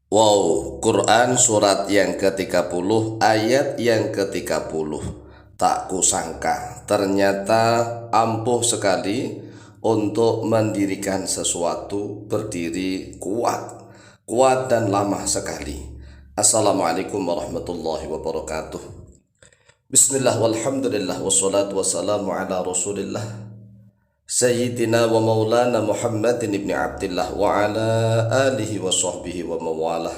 Wow, Quran surat yang ke-30 ayat yang ke-30. Tak kusangka ternyata ampuh sekali untuk mendirikan sesuatu berdiri kuat dan lama sekali. Assalamualaikum warahmatullahi wabarakatuh. Bismillah walhamdulillah wassalatu wassalamu ala rasulillah Sayyidina wa maulana Muhammadin ibni Abdillah wa ala alihi wa sahbihi wa mawalah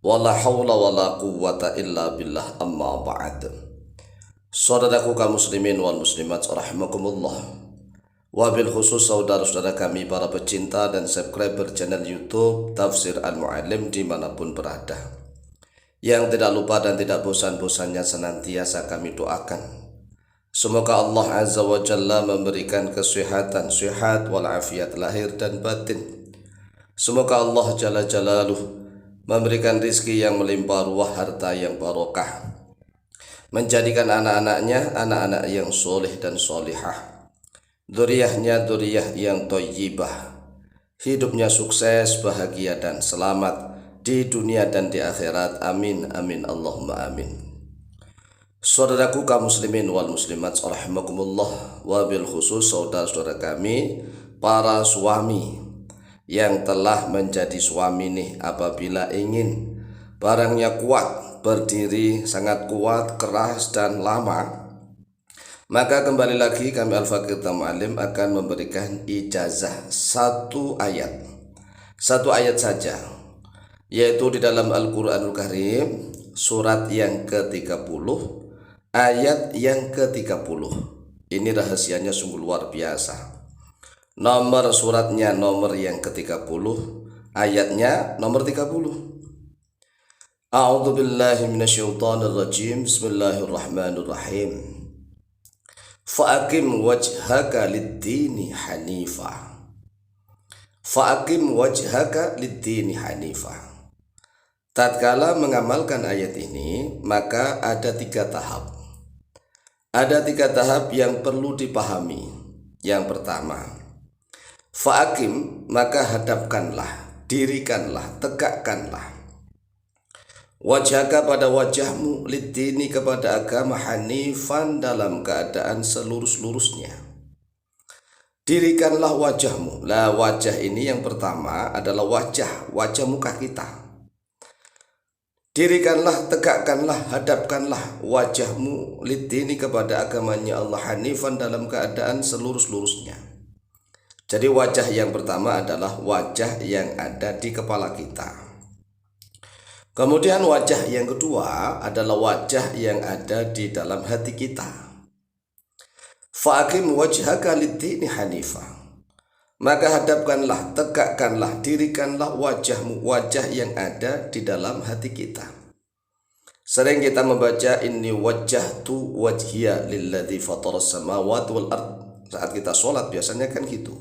wa la hawla wa la quwwata illa billah amma ba'd. Saudaraku kaum muslimin wal muslimat rahimakumullah, wabil khusus saudara-saudara kami para pecinta dan subscriber channel YouTube Tafsir Al-Mu'allim dimanapun berada, yang tidak lupa dan tidak bosan-bosannya senantiasa kami doakan semoga Allah Azza wa Jalla memberikan kesehatan, sehat walafiat lahir dan batin. Semoga Allah Jalla Jalaluh memberikan rizki yang melimpah ruah, harta yang barokah, menjadikan anak-anaknya anak-anak yang soleh dan solihah, dzurriyyahnya dzurriyyah yang thayyibah, hidupnya sukses, bahagia dan selamat di dunia dan di akhirat. Amin amin Allahumma amin. Saudaraku kaum muslimin wal muslimat rahimakumullah, wabil khusus saudara-saudara kami para suami yang telah menjadi suami nih, apabila ingin barangnya kuat, berdiri sangat kuat, keras dan lama, maka kembali lagi kami Al-Faqih Al-Mu'allim akan memberikan ijazah satu ayat saja, yaitu di dalam Al-Quranul Karim surat yang ke-30 ayat yang ke-30. Ini rahasianya sungguh luar biasa. Nomor suratnya nomor yang ke-30, ayatnya nomor 30. A'udzu billahi minasyaitonir rajim. Bismillahirrahmanirrahim. Fa'aqim wajhaka lid-dini hanifa. Fa'aqim wajhaka lid-dini hanifa. Tatkala mengamalkan ayat ini, maka ada 3 tahap. Ada 3 tahap yang perlu dipahami. Yang pertama, fa'akim, maka hadapkanlah, dirikanlah, tegakkanlah wajhaka pada wajahmu, lidini kepada agama, hanifan dalam keadaan selurus-lurusnya. Dirikanlah wajahmu. Lah, wajah ini yang pertama adalah wajah muka kita. Dirikanlah, tegakkanlah, hadapkanlah wajahmu lidini kepada agamanya Allah, hanifan dalam keadaan selurus-lurusnya. Jadi wajah yang pertama adalah wajah yang ada di kepala kita. Kemudian wajah yang kedua adalah wajah yang ada di dalam hati kita. Fa'aqim wajhaka lidini hanifah. Maka hadapkanlah, tegakkanlah, dirikanlah wajahmu, wajah yang ada di dalam hati kita. Sering kita membaca inni wajjahtu wajhiya lilladzi fataras samawati wal ard. Saat kita sholat biasanya kan gitu,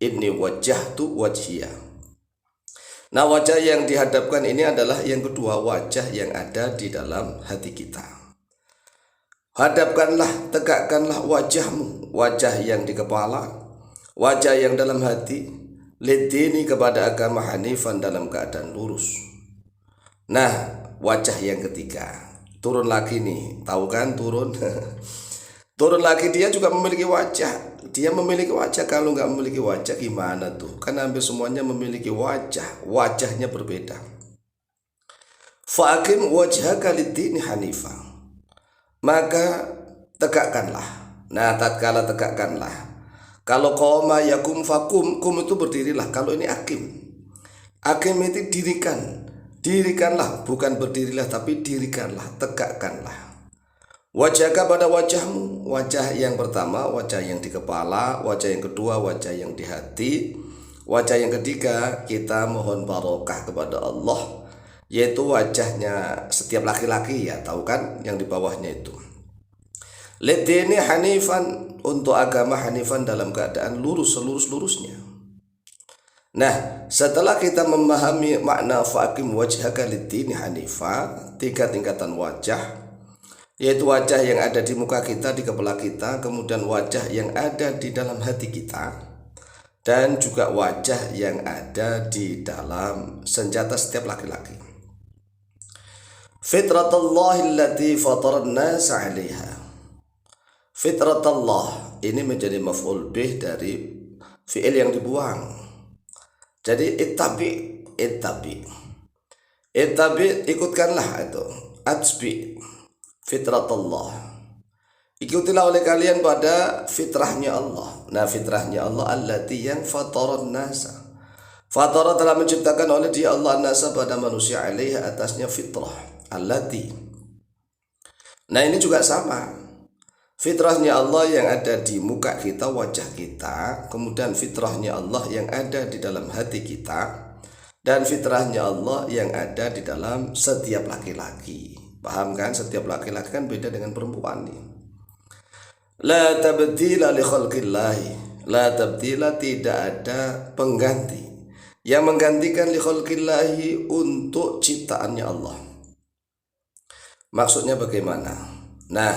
inni wajjahtu wajhiya. Nah, wajah yang dihadapkan ini adalah yang kedua, wajah yang ada di dalam hati kita. Hadapkanlah, tegakkanlah wajahmu, wajah yang di kepala, wajah yang dalam hati, lidini kepada agama, hanifan dalam keadaan lurus. Nah, wajah yang ketiga, turun lagi nih, tahu kan turun? Turun lagi, dia juga memiliki wajah. Dia memiliki wajah. Kalau nggak memiliki wajah gimana tuh? Kan hampir semuanya memiliki wajah, wajahnya berbeda. Fa'aqim wajhaka lidini hanifah. Maka tegakkanlah. Nah, tatkala tegakkanlah, kalau qoma yakum fakum, kum itu berdirilah. Kalau ini akim. Akim itu dirikanlah, bukan berdirilah tapi dirikanlah, tegakkanlah. Wajhaka pada wajahmu, wajah yang pertama wajah yang di kepala, wajah yang kedua wajah yang di hati, wajah yang ketiga kita mohon barokah kepada Allah, yaitu wajahnya setiap laki-laki, ya tahu kan yang di bawahnya itu. Lidini hanifan, untuk agama, hanifan dalam keadaan lurus, selurus-lurusnya. Nah, setelah kita memahami makna fa'aqim wajhaka lidini hanifah, 3 tingkatan wajah, yaitu wajah yang ada di muka kita, di kepala kita, kemudian wajah yang ada di dalam hati kita, dan juga wajah yang ada di dalam senjata setiap laki-laki. Fitratallahi allati fataran nas 'alaiha. Fitratallah ini menjadi maf'ul bih dari fi'il yang dibuang. Jadi ittabi ikutkanlah itu. Atsbi fitratallah. Ikutilah oleh kalian pada fitrahnya Allah. Nah, fitrahnya Allah allati yang fataran nasa. Fatara telah menciptakan oleh dia Allah nasa pada manusia alaiha atasnya fitrah allati. Nah, ini juga sama. Fitrahnya Allah yang ada di muka kita, wajah kita, kemudian fitrahnya Allah yang ada di dalam hati kita, dan fitrahnya Allah yang ada di dalam setiap laki-laki. Paham kan? Setiap laki-laki kan beda dengan perempuan nih. La tabdila li khalqillahi. La tabdila, tidak ada pengganti yang menggantikan li khalqillahi untuk ciptaannya Allah. Maksudnya bagaimana? Nah,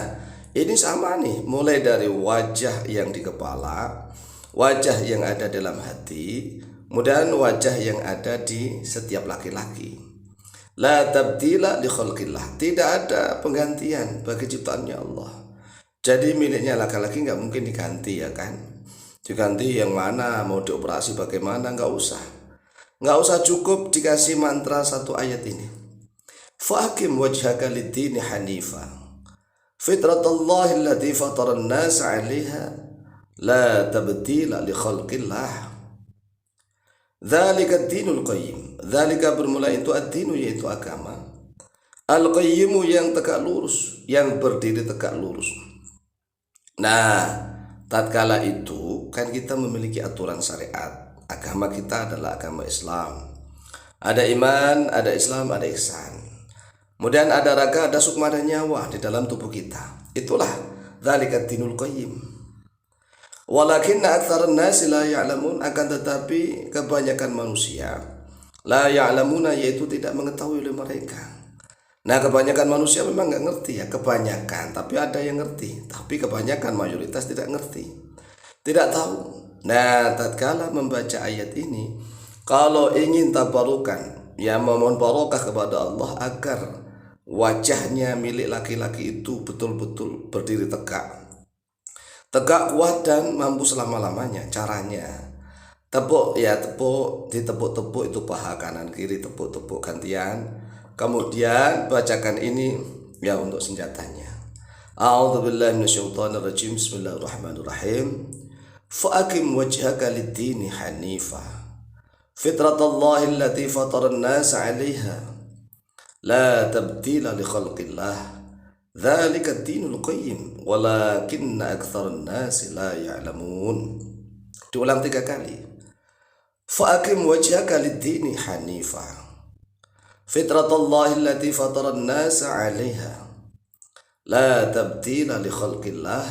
ini sama nih, mulai dari wajah yang di kepala, wajah yang ada dalam hati, kemudian wajah yang ada di setiap laki-laki. La tabdila li khalqillah, tidak ada penggantian bagi ciptaannya Allah. Jadi miliknya laki-laki nggak mungkin diganti, ya kan? Diganti yang mana, mau dioperasi bagaimana, nggak usah, cukup dikasih mantra satu ayat ini. Fa'akim wajhaka lid-dini hanifa fitratallahi allati fataran nas 'alaiha la tabdila li khalqillah. Dzalika ad-dinul qayyim. Dzalika bermula itu ad-dinu, yaitu agama. Al-qayyimu yang tegak lurus, yang berdiri tegak lurus. Nah, tatkala itu kan kita memiliki aturan syariat. Agama kita adalah agama Islam. Ada iman, ada Islam, ada ihsan. Kemudian ada raga, ada sukma, ada nyawa di dalam tubuh kita. Itulah dzalika ad-dinul qayyim. Walakinna aktsaran nasi la ya'lamun, akan tetapi kebanyakan manusia la ya'lamuna, yaitu tidak mengetahui oleh mereka. Nah, kebanyakan manusia memang nggak ngerti ya, kebanyakan, tapi ada yang ngerti, tapi kebanyakan mayoritas tidak ngerti, tidak tahu. Nah, tatkala membaca ayat ini, kalau ingin tabarukan, ya memohon barokah kepada Allah agar wajahnya milik laki-laki itu betul-betul berdiri tegak kuat dan mampu selama-lamanya. Caranya tepuk, ditepuk-tepuk itu paha kanan kiri, tepuk-tepuk gantian. Kemudian bacakan ini ya untuk senjatanya. A'udzubillahi minasyaitonirrajim. Bismillahirrahmanirrahim. Fa'akim wajhaka lid-dini hanifa fitratallahi allati fataran nas 'alaiha la tabdila li khalqillah. Dzalika ad-dinul qayyim walakinna aktsaran nasi la ya'lamun. Diulang 3 kali. Fa'akim wajhaka lid-dini hanifa fitratallahi allati fataran nas 'alaiha la tabdila li khalqillah.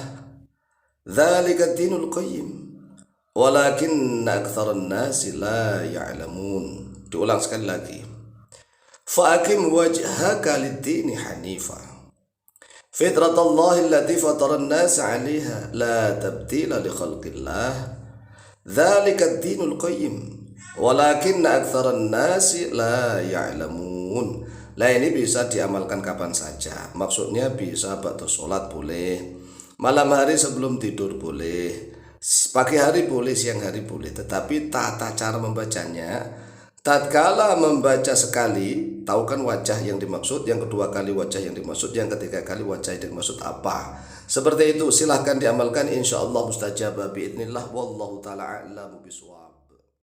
Dzalika ad-dinul qayyim walakinna aktsaran nasi la ya'lamun. Diulang sekali lagi. Fa'akim wajhaka lid-dini hanifa fitratallahi allati fataran nas 'alaiha la tabdila li khalqillah. Dzalika ad-dinul qayyim walakinna aktsaran nasi la ya'lamun. Lah, ini bisa diamalkan kapan saja. Maksudnya bisa waktu sholat boleh, malam hari sebelum tidur boleh, pagi hari boleh, siang hari boleh. Tetapi tata cara membacanya, tatkala membaca sekali, tahu kan wajah yang dimaksud, yang kedua kali wajah yang dimaksud, yang ketiga kali wajah yang dimaksud apa. Seperti itu, silahkan diamalkan, insyaallah mustajabah biidznillah. Wallahu ta'ala a'lamu bishawab.